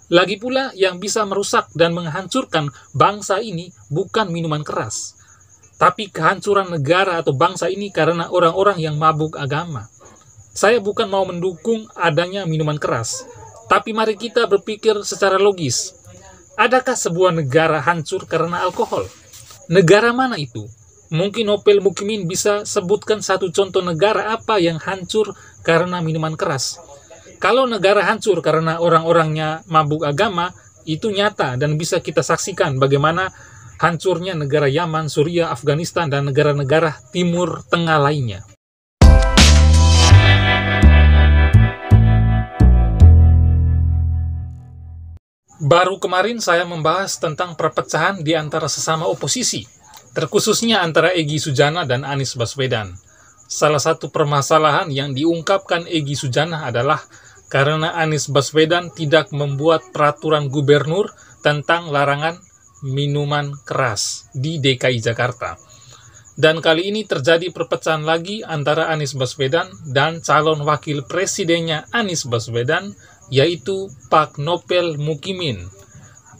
Lagi pula, yang bisa merusak dan menghancurkan bangsa ini bukan minuman keras, tapi kehancuran negara atau bangsa ini karena orang-orang yang mabuk agama. Saya bukan mau mendukung adanya minuman keras, tapi mari kita berpikir secara logis. Adakah sebuah negara hancur karena alkohol? Negara mana itu? Mungkin Nopel Mukmin bisa sebutkan satu contoh negara apa yang hancur karena minuman keras. Kalau negara hancur karena orang-orangnya mabuk agama, itu nyata dan bisa kita saksikan bagaimana hancurnya negara Yaman, Suriah, Afghanistan, dan negara-negara Timur Tengah lainnya. Baru kemarin saya membahas tentang perpecahan di antara sesama oposisi, terkhususnya antara Egy Sujana dan Anies Baswedan. Salah satu permasalahan yang diungkapkan Egy Sujana adalah karena Anies Baswedan tidak membuat peraturan gubernur tentang larangan minuman keras di DKI Jakarta. Dan kali ini terjadi perpecahan lagi antara Anies Baswedan dan calon wakil presidennya Anies Baswedan, yaitu Pak Nopel Mukmin.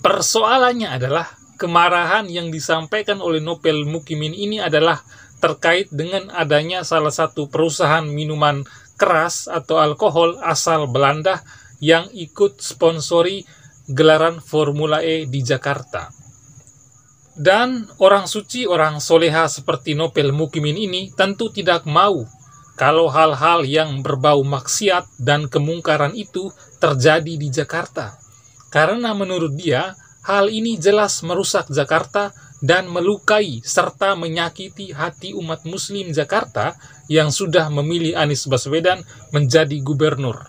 Persoalannya adalah kemarahan yang disampaikan oleh Nopel Mukmin ini adalah terkait dengan adanya salah satu perusahaan minuman keras atau alkohol asal Belanda yang ikut sponsori gelaran Formula E di Jakarta. Dan orang suci, orang soleha seperti Nopel Mukmin ini tentu tidak mau kalau hal-hal yang berbau maksiat dan kemungkaran itu terjadi di Jakarta. Karena menurut dia, hal ini jelas merusak Jakarta dan melukai serta menyakiti hati umat muslim Jakarta yang sudah memilih Anies Baswedan menjadi gubernur.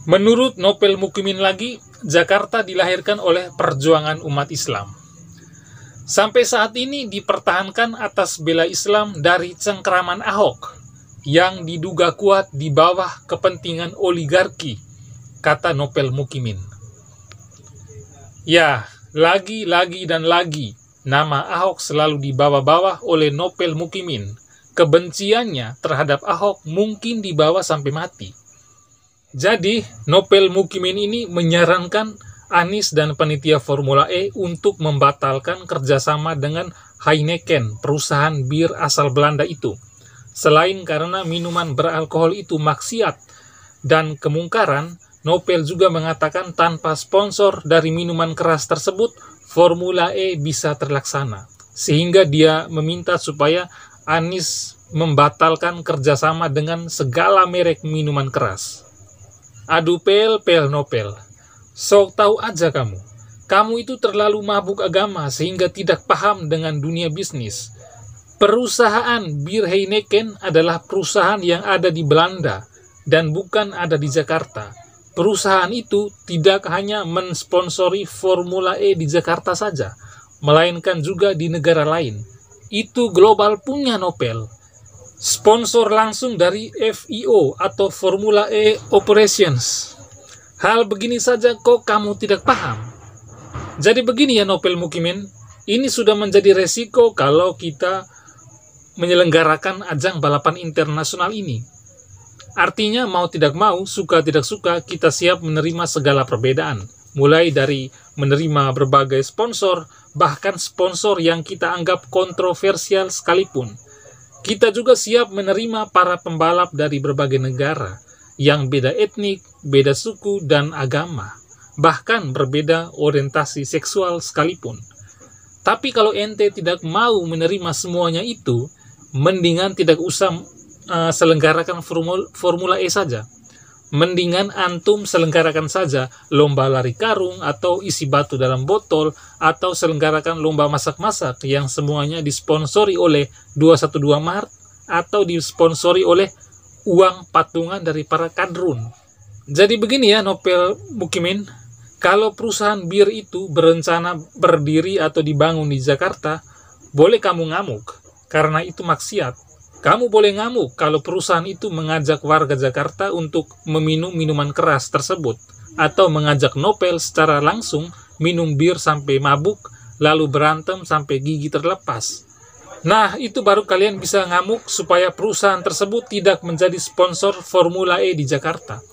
Menurut Nopel Mukmin lagi, Jakarta dilahirkan oleh perjuangan umat Islam. Sampai saat ini dipertahankan atas bela Islam dari cengkeraman Ahok yang diduga kuat di bawah kepentingan oligarki, kata Nopel Mukmin. Ya, lagi dan lagi, nama Ahok selalu dibawa-bawa oleh Nopel Mukmin. Kebenciannya terhadap Ahok mungkin dibawa sampai mati. Jadi, Nopel Mukmin ini menyarankan Anies dan panitia Formula E untuk membatalkan kerjasama dengan Heineken, perusahaan bir asal Belanda itu. Selain karena minuman beralkohol itu maksiat dan kemungkaran, Nopel juga mengatakan tanpa sponsor dari minuman keras tersebut, Formula E bisa terlaksana. Sehingga dia meminta supaya Anies membatalkan kerjasama dengan segala merek minuman keras. Aduh pel Nopel. Sok tahu aja kamu. Kamu itu terlalu mabuk agama sehingga tidak paham dengan dunia bisnis. Perusahaan bir Heineken adalah perusahaan yang ada di Belanda dan bukan ada di Jakarta. Perusahaan itu tidak hanya mensponsori Formula E di Jakarta saja, melainkan juga di negara lain. Itu global punya Nopel. Sponsor langsung dari FIO atau Formula E Operations. Hal begini saja kok kamu tidak paham? Jadi begini ya Nopel Mukmin, ini sudah menjadi resiko kalau kita menyelenggarakan ajang balapan internasional ini. Artinya mau tidak mau, suka tidak suka, kita siap menerima segala perbedaan. Mulai dari menerima berbagai sponsor, bahkan sponsor yang kita anggap kontroversial sekalipun. Kita juga siap menerima para pembalap dari berbagai negara yang beda etnik, beda suku dan agama, bahkan berbeda orientasi seksual sekalipun. Tapi kalau ente tidak mau menerima semuanya itu, mendingan tidak usah selenggarakan Formula E saja. Mendingan antum selenggarakan saja lomba lari karung atau isi batu dalam botol atau selenggarakan lomba masak-masak yang semuanya disponsori oleh 212 Mart atau disponsori oleh uang patungan dari para kadrun. Jadi begini ya Nopel Mukmin, kalau perusahaan bir itu berencana berdiri atau dibangun di Jakarta, boleh kamu ngamuk, karena itu maksiat. Kamu boleh ngamuk kalau perusahaan itu mengajak warga Jakarta untuk meminum minuman keras tersebut, atau mengajak Nopel secara langsung minum bir sampai mabuk, lalu berantem sampai gigi terlepas. Nah, itu baru kalian bisa ngamuk supaya perusahaan tersebut tidak menjadi sponsor Formula E di Jakarta.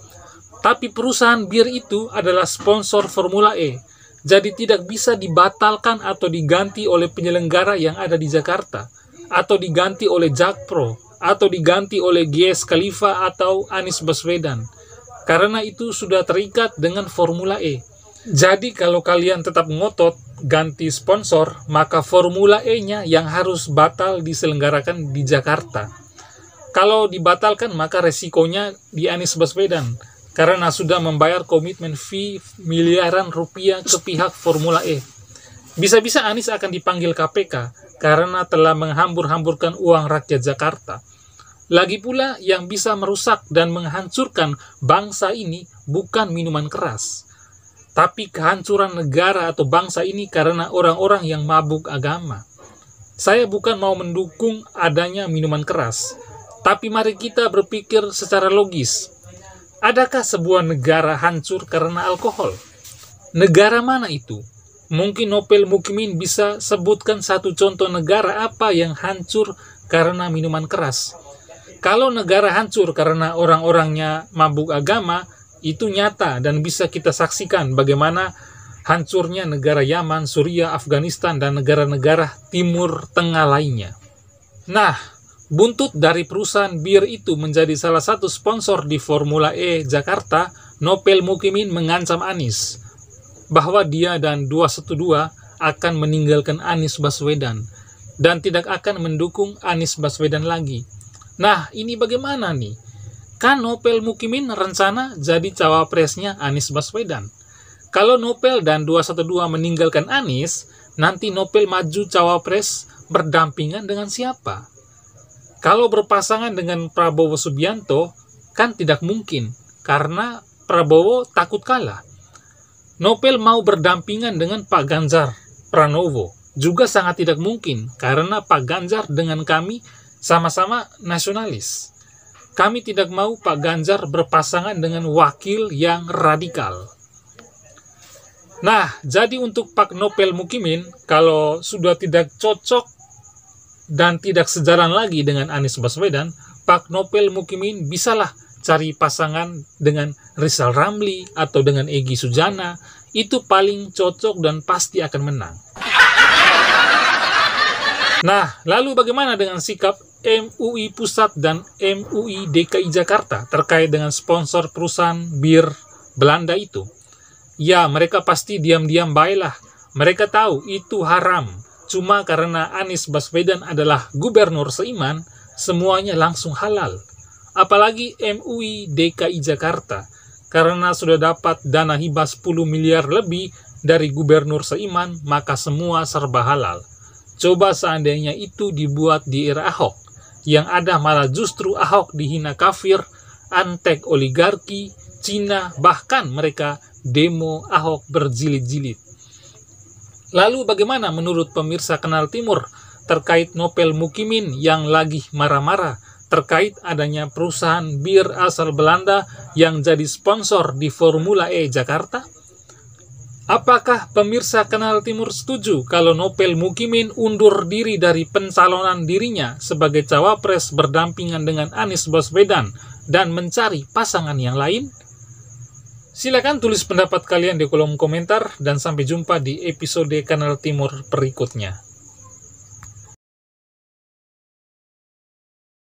Tapi perusahaan bir itu adalah sponsor Formula E, jadi tidak bisa dibatalkan atau diganti oleh penyelenggara yang ada di Jakarta, atau diganti oleh Jakpro, atau diganti oleh GS Khalifa atau Anies Baswedan, karena itu sudah terikat dengan Formula E. Jadi kalau kalian tetap ngotot ganti sponsor, maka Formula E-nya yang harus batal diselenggarakan di Jakarta. Kalau dibatalkan, maka resikonya di Anies Baswedan, karena sudah membayar komitmen fee miliaran rupiah ke pihak Formula E. Bisa-bisa Anies akan dipanggil KPK karena telah menghambur-hamburkan uang rakyat Jakarta. Lagi pula, yang bisa merusak dan menghancurkan bangsa ini bukan minuman keras, tapi kehancuran negara atau bangsa ini karena orang-orang yang mabuk agama. Saya bukan mau mendukung adanya minuman keras, tapi mari kita berpikir secara logis. Adakah sebuah negara hancur karena alkohol? Negara mana itu? Mungkin Nopel Mukmin bisa sebutkan satu contoh negara apa yang hancur karena minuman keras. Kalau negara hancur karena orang-orangnya mabuk agama, itu nyata dan bisa kita saksikan bagaimana hancurnya negara Yaman, Suriah, Afghanistan, dan negara-negara Timur Tengah lainnya. Nah, buntut dari perusahaan bir itu menjadi salah satu sponsor di Formula E Jakarta, Nopel Mukmin mengancam Anies bahwa dia dan 212 akan meninggalkan Anies Baswedan dan tidak akan mendukung Anies Baswedan lagi. Nah, ini bagaimana nih? Kan Nopel Mukmin rencana jadi cawapresnya Anies Baswedan. Kalau Nopel dan 212 meninggalkan Anies, nanti Nopel maju cawapres berdampingan dengan siapa? Kalau berpasangan dengan Prabowo Subianto, kan tidak mungkin, karena Prabowo takut kalah. Nopel mau berdampingan dengan Pak Ganjar Pranowo, juga sangat tidak mungkin, karena Pak Ganjar dengan kami sama-sama nasionalis. Kami tidak mau Pak Ganjar berpasangan dengan wakil yang radikal. Nah, jadi untuk Pak Nopel Mukmin, kalau sudah tidak cocok dan tidak sejalan lagi dengan Anies Baswedan, Pak Nopel Mukmin bisalah cari pasangan dengan Rizal Ramli atau dengan Egy Sujana. Itu paling cocok dan pasti akan menang. Nah, lalu bagaimana dengan sikap MUI Pusat dan MUI DKI Jakarta terkait dengan sponsor perusahaan bir Belanda itu? Ya, mereka pasti diam-diam baiklah. Mereka tahu itu haram. Cuma karena Anies Baswedan adalah gubernur seiman, semuanya langsung halal. Apalagi MUI DKI Jakarta, karena sudah dapat dana hibah 10 miliar lebih dari gubernur seiman, maka semua serba halal. Coba seandainya itu dibuat di era Ahok, yang ada malah justru Ahok dihina kafir, antek oligarki, Cina, bahkan mereka demo Ahok berjilid-jilid. Lalu bagaimana menurut pemirsa Kanal Timur terkait Nopel Mukmin yang lagi marah-marah terkait adanya perusahaan bir asal Belanda yang jadi sponsor di Formula E Jakarta? Apakah pemirsa Kanal Timur setuju kalau Nopel Mukmin undur diri dari pencalonan dirinya sebagai cawapres berdampingan dengan Anies Baswedan dan mencari pasangan yang lain? Silakan tulis pendapat kalian di kolom komentar dan sampai jumpa di episode Kanal Timur berikutnya.